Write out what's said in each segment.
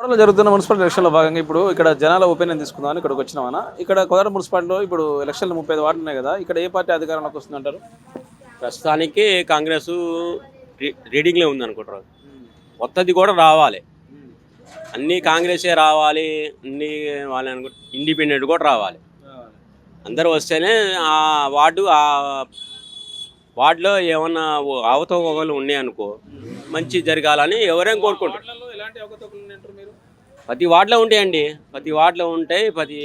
కోదాడలో జరుగుతున్న మున్సిపల్ ఎలక్షన్లో భాగంగా ఇప్పుడు ఇక్కడ జనాల ఒపీనియన్ తీసుకుందామని ఇక్కడికి వచ్చినామన్నా. ఇక్కడ కోదాడ మున్సిపాలిటీలో ఇప్పుడు ఎలక్షన్లు 35 వార్డులు ఉన్నాయి కదా, ఇక్కడ ఏ పార్టీ అధికారంలోకి వస్తుందంటారు? ప్రస్తుతానికి కాంగ్రెస్ రీడింగ్లో ఉంది అనుకుంటారు. కొత్తది కూడా రావాలి, అన్నీ కాంగ్రెసే రావాలి, అన్నీ వాళ్ళని ఇండిపెండెంట్ కూడా రావాలి. అందరూ వస్తేనే ఆ వార్డులో ఏమన్నా అవతవకలు ఉన్నాయనుకో మంచి జరగాలని ఎవరేం కోరుకుంటారు. ఎలాంటి అవకతవకలు ఉన్నాయంటారు మీరు? ప్రతి వార్డులో ఉంటాయండి, ప్రతి వార్డులో ఉంటాయి, ప్రతి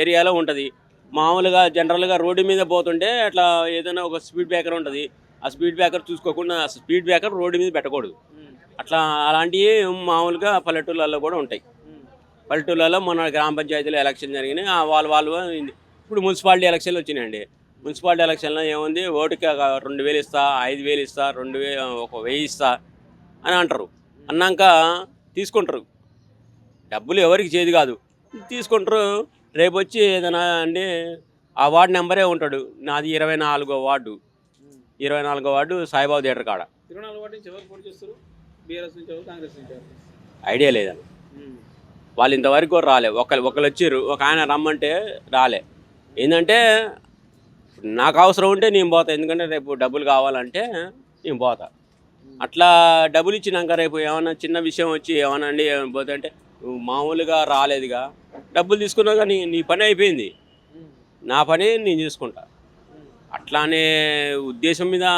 ఏరియాలో ఉంటుంది. మామూలుగా జనరల్గా రోడ్డు మీద పోతుంటే అట్లా ఏదైనా ఒక స్పీడ్ బ్రేకర్ ఉంటుంది, ఆ స్పీడ్ బ్రేకర్ చూసుకోకుండా స్పీడ్ బ్రేకర్ రోడ్డు మీద పెట్టకూడదు. అట్లా అలాంటివి మామూలుగా పల్లెటూళ్ళల్లో కూడా ఉంటాయి. పల్లెటూళ్ళలో మన గ్రామ పంచాయతీలో ఎలక్షన్ జరిగినాయి, వాళ్ళు ఇప్పుడు మున్సిపాలిటీ ఎలక్షన్లు వచ్చినాయండి. మున్సిపాలిటీ ఎలక్షన్లో ఏముంది, ఓటుకి 2000 ఇస్తా, 5000 ఇస్తా, 1000 ఇస్తా అని అంటారు. అన్నాక తీసుకుంటారు, డబ్బులు ఎవరికి చేది కాదు, తీసుకుంటారు. రేపు వచ్చి ఏదైనా అంటే ఆ వార్డు నెంబరే ఉంటాడు, నాది 24వ వార్డు, 24వ వార్డు సాయిబాబు థియేటర్ కాడ. 24 వార్డు నుంచి ఎవరు పోటీ చేస్తారు? బీఆర్ఎస్ నుంచి ఎవరు, కాంగ్రెస్ నుంచి ఎవరు? ఐడియా లేదని వాళ్ళు ఇంతవరకు కూడా రాలే. ఒకళ్ళు వచ్చారు, ఒక ఆయన రమ్మంటే రాలే. ఏంటంటే నాకు అవసరం ఉంటే నేను పోతా, ఎందుకంటే రేపు డబ్బులు కావాలంటే నేను పోతా. అట్లా డబ్బులు ఇచ్చినాక రేపు ఏమన్నా చిన్న విషయం వచ్చి ఏమన్నా అండి పోతే అంటే నువ్వు మామూలుగా రాలేదుగా, డబ్బులు తీసుకున్నాక నీ పని అయిపోయింది, నా పని నేను చేసుకుంటా అట్లానే ఉద్దేశం మీద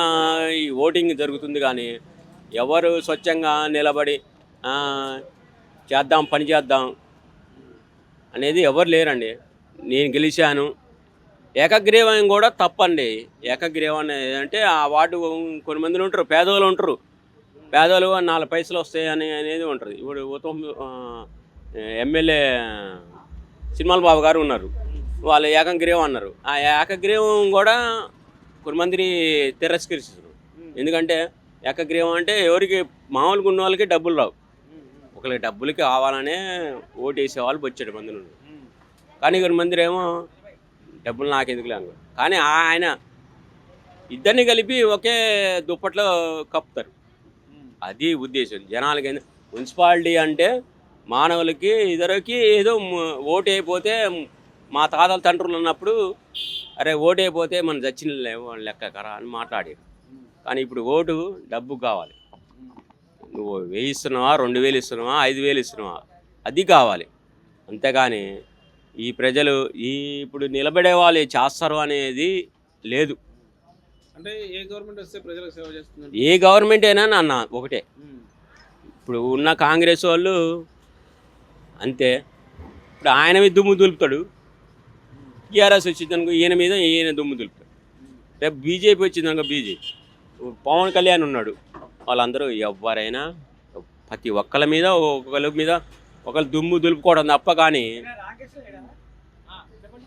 ఈ ఓటింగ్ జరుగుతుంది. కానీ ఎవరు స్వచ్ఛంగా నిలబడి చేద్దాం, పని చేద్దాం అనేది ఎవరు లేరండి. నేను గెలిచాను, ఏకగ్రీవం కూడా తప్పండి. ఏకగ్రీవం అనేది అంటే ఆ వార్డు కొన్ని మంది ఉంటారు, పేదవాళ్ళు ఉంటారు, పేదవాళ్ళు 4 పైసలు వస్తాయి అనేది ఉంటుంది. ఇప్పుడు ఎమ్మెల్యే సినిమాల బాబు గారు ఉన్నారు, వాళ్ళు ఏకగ్రీవం అన్నారు. ఆ ఏకగ్రీవం కూడా కొంతమంది తిరస్కరిస్తారు. ఎందుకంటే ఏకగ్రీవం అంటే ఎవరికి మామూలుగా ఉన్న వాళ్ళకి డబ్బులు రావు, ఒకరికి డబ్బులకి కావాలనే ఓటు వేసేవాళ్ళు వచ్చాడు మంది నుండి. కానీ కొంతమంది ఏమో డబ్బులు నాకెందుకులే అనుకో, కానీ ఆయన ఇద్దరిని కలిపి ఒకే దుప్పట్లో కప్పుతారు. అది ఉద్దేశం జనాలకి. మున్సిపాలిటీ అంటే మానవులకి ఇద్దరికి ఏదో ఓటు అయిపోతే, మా తాతల తండ్రులు ఉన్నప్పుడు అరే ఓటు అయిపోతే మనం చచ్చిన లెక్క కరా అని మాట్లాడారు. కానీ ఇప్పుడు ఓటు డబ్బు కావాలి, నువ్వు 1000 ఇస్తున్నావా, 2000 ఇస్తున్నావా, 5000 ఇస్తున్నావా, అది కావాలి. అంతేగాని ఈ ప్రజలు ఇప్పుడు నిలబడే వాళ్ళు చేస్తారు అనేది లేదు. అంటే ఏ గవర్నమెంట్ వస్తే ప్రజలకు సేవ చేస్తుంది? ఏ గవర్నమెంట్ అయినా నాన్న ఒకటే. ఇప్పుడు ఉన్న కాంగ్రెస్ వాళ్ళు అంతే, ఇప్పుడు ఆయన మీద దుమ్ము దులుపుతాడు, టీఆర్ఎస్ వచ్చిందనుకో ఈయన దుమ్ము దులుపుతాడు. రేపు బీజేపీ వచ్చిందనుకో బీజేపీ, పవన్ కళ్యాణ్ ఉన్నాడు, వాళ్ళందరూ ఎవరైనా ప్రతి ఒక్కళ్ళ మీద ఒకళ్ళు దుమ్ము దులుపుకోవడం తప్ప కానీ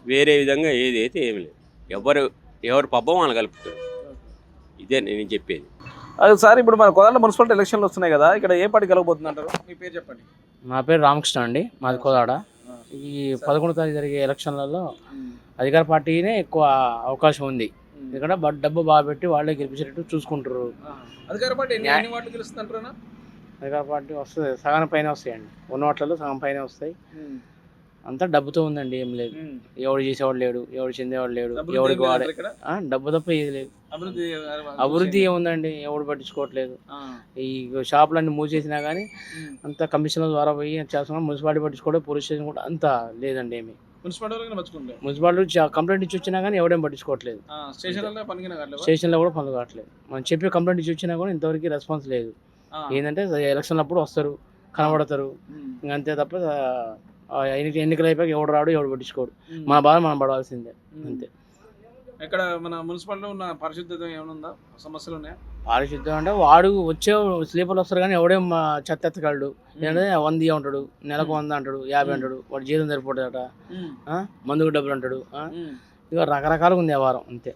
వేరే విధంగా ఏదైతే ఏమి లేదు. ఎవరు పబ్బం వాళ్ళు కలుపుతారు, ఇదే నేను చెప్పేది. అది సార్, ఇప్పుడు మన కోదాడ మున్సిపాలిటీ ఎలక్షన్లు వస్తున్నాయి కదా, ఇక్కడ ఏ పార్టీ గెలవబోతుంది అంటారు? మీ పేరు చెప్పండి. నా పేరు రామకృష్ణ అండి, మాది కోదాడ. ఈ 11వ తారీఖు జరిగే ఎలక్షన్లలో అధికార పార్టీనే ఎక్కువ అవకాశం ఉంది. ఇక్కడ డబ్బు బాగా పెట్టి వాళ్ళే గెలిపించేటట్టు చూసుకుంటారు. అధికార పార్టీ ఎన్ని వార్డులు గెలుస్తుంటారా? అధికార పార్టీ వస్తుంది, సగం పైన వస్తాయండి, ఉన్న వాటిలో సగం పైన వస్తాయి. అంతా డబ్బుతో ఉందండి, ఏం లేదు. ఎవడు చేసేవాడు లేడు, ఎవడు చెందేవాడు లేడు, ఎవరికి వాడే డబ్బు తప్ప ఏది లేదు. అభివృద్ధి ఏముందండి, ఎవడు పట్టించుకోవట్లేదు. ఈ షాపులన్నీ మూసేసినా కానీ అంత కమిషన్ల ద్వారా పోయి చేస్తున్నాం. మున్సిపాలిటీ పట్టించుకోవడం, పోలీస్ స్టేషన్ కూడా అంత లేదండి. ఏమి మున్సిపాలిటీ కంప్లైంట్ ఇచ్చి వచ్చినా కానీ ఎవడేం పట్టించుకోవట్లేదు. స్టేషన్లో కూడా పనులు కావట్లేదు. మనం చెప్పి కంప్లైంట్ ఇచ్చి వచ్చినా కూడా ఇంతవరకు రెస్పాన్స్ లేదు. ఏంటంటే ఎలక్షన్లు అప్పుడు వస్తారు, కనబడతారు, ఇంకంతే తప్ప ఎన్నికలు అయిపోయాక ఎవడు రాడు, ఎవడు పట్టించుకోడు. మన బాధ మనం పడవలసిందే, అంతే. ఇక్కడ మన మున్సిపాలిటీలో ఉన్న పరిశుద్ధత ఏమైనా ఉందా, సమస్యలు ఉన్నాయా? పారిశుద్ధ్యం అంటే వాడు వచ్చే స్లీపర్లు వస్తారు కానీ ఎవడేం చెత్త ఎత్తగలడు. ఏంటంటే 100 అంటాడు, నెలకు 100 అంటాడు, 50 అంటాడు, వాడు జీతం సరిపోతుందట, మందుకు డబ్బులు అంటాడు. ఇక రకరకాలుగా ఉంది వ్యవహారం, అంతే.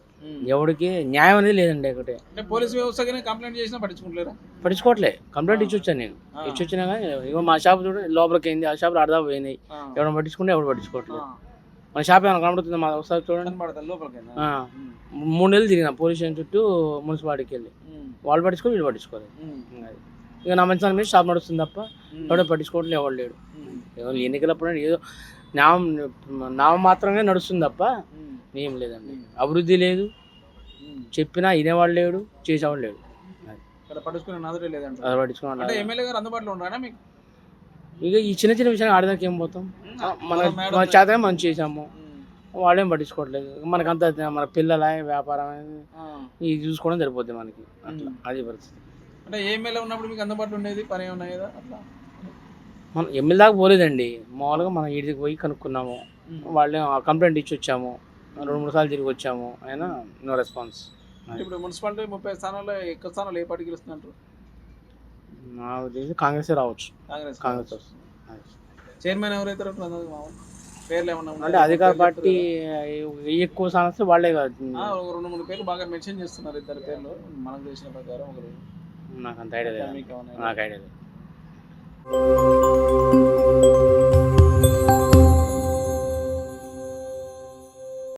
ఎవరికి న్యాయం అనేది లేదండి. ఒకటే పోలీసు వ్యవస్థ కంప్లైంట్ చేసినా పట్టించుకోవట్లే. కంప్లైంట్ ఇచ్చి వచ్చాను నేను, ఇచ్చి వచ్చినా కానీ ఇక మా షాప్ చూడ లోపలికి అయింది, ఆ షాప్ అర్ధా పోయినాయి. ఎవరైనా పట్టించుకుంటే ఎవరు పట్టించుకోవట్లేదు. మన షాప్ ఏమైనా కనబడుతుంది మా ఒకసారి చూడండి. 3 నెలలు తిరిగిన పోలీస్ స్టేషన్ చుట్టూ, మున్సిపాలిటీకి వెళ్ళి వాళ్ళు పట్టించుకొని వీళ్ళు పట్టించుకోలేదు. ఇక నా మంచి మీద షాప్ నడుస్తుంది తప్ప ఎవడో పట్టించుకోవట్లేదు, ఎవడు లేడు. ఏదో ఎన్నికలప్పుడు ఏదో నామ మాత్రమే నడుస్తుంది తప్ప ఏం లేదండి. అభివృద్ధి లేదు, చెప్పినా వినేవాడు లేడు, చేసేవాడు లేడు. ఇక్కడ పట్టించుకునే నాదుడే లేదంట. అది పట్టించుకోవాలి. అంటే ఎమ్మెల్యే గారు అందుబాటులో ఉన్నారా మీకు? ఇక ఈ చిన్న చిన్న విషయాలు ఆడదానికి ఏం పోతాం, మన చేతనే మనం చేసాము, వాళ్ళేం పట్టించుకోవట్లేదు. మనకంతా మన పిల్లల వ్యాపారం అనేది ఇది చూసుకోవడం సరిపోద్ది మనకి, అట్లా అది పరిస్థితి. అంటే ఏ ఎమ్మెల్యే ఉన్నప్పుడు మీకు అందుబాటులో ఉండేది పని ఏమన్నా కదా అట్లా? మనం ఎమ్మెల్యే దాకా పోలేదండి, మామూలుగా మనం ఇంటికి పోయి కనుక్కున్నాము, వాళ్ళే కంప్లైంట్ ఇచ్చి వచ్చాము, 2-3 సార్లు తిరిగి వచ్చాము, అయినా నో రెస్పాన్స్. ఇప్పుడు మున్సిపాలిటీ 30 స్థానాల్లో ఎక్కువ స్థానాలు ఏ పార్టీ గెలుస్తున్నారు? నాకు తెలిసి కాంగ్రెసే రావచ్చు. కాంగ్రెస్ వస్తుంది. చైర్మన్ ఎవరైతే పేర్లు ఏమన్నా అంటే అధికార పార్టీ ఎక్కువ స్థానం వస్తే వాళ్ళే కాదు. 2-3 పేర్లు బాగా మెన్షన్ చేస్తున్నారు, 2 పేర్లు మనకు తెలిసిన ప్రకారం. నాకు అంత ఐడియా లేదు, మీకు ఏమన్నా నాకు ఐడియా లేదు.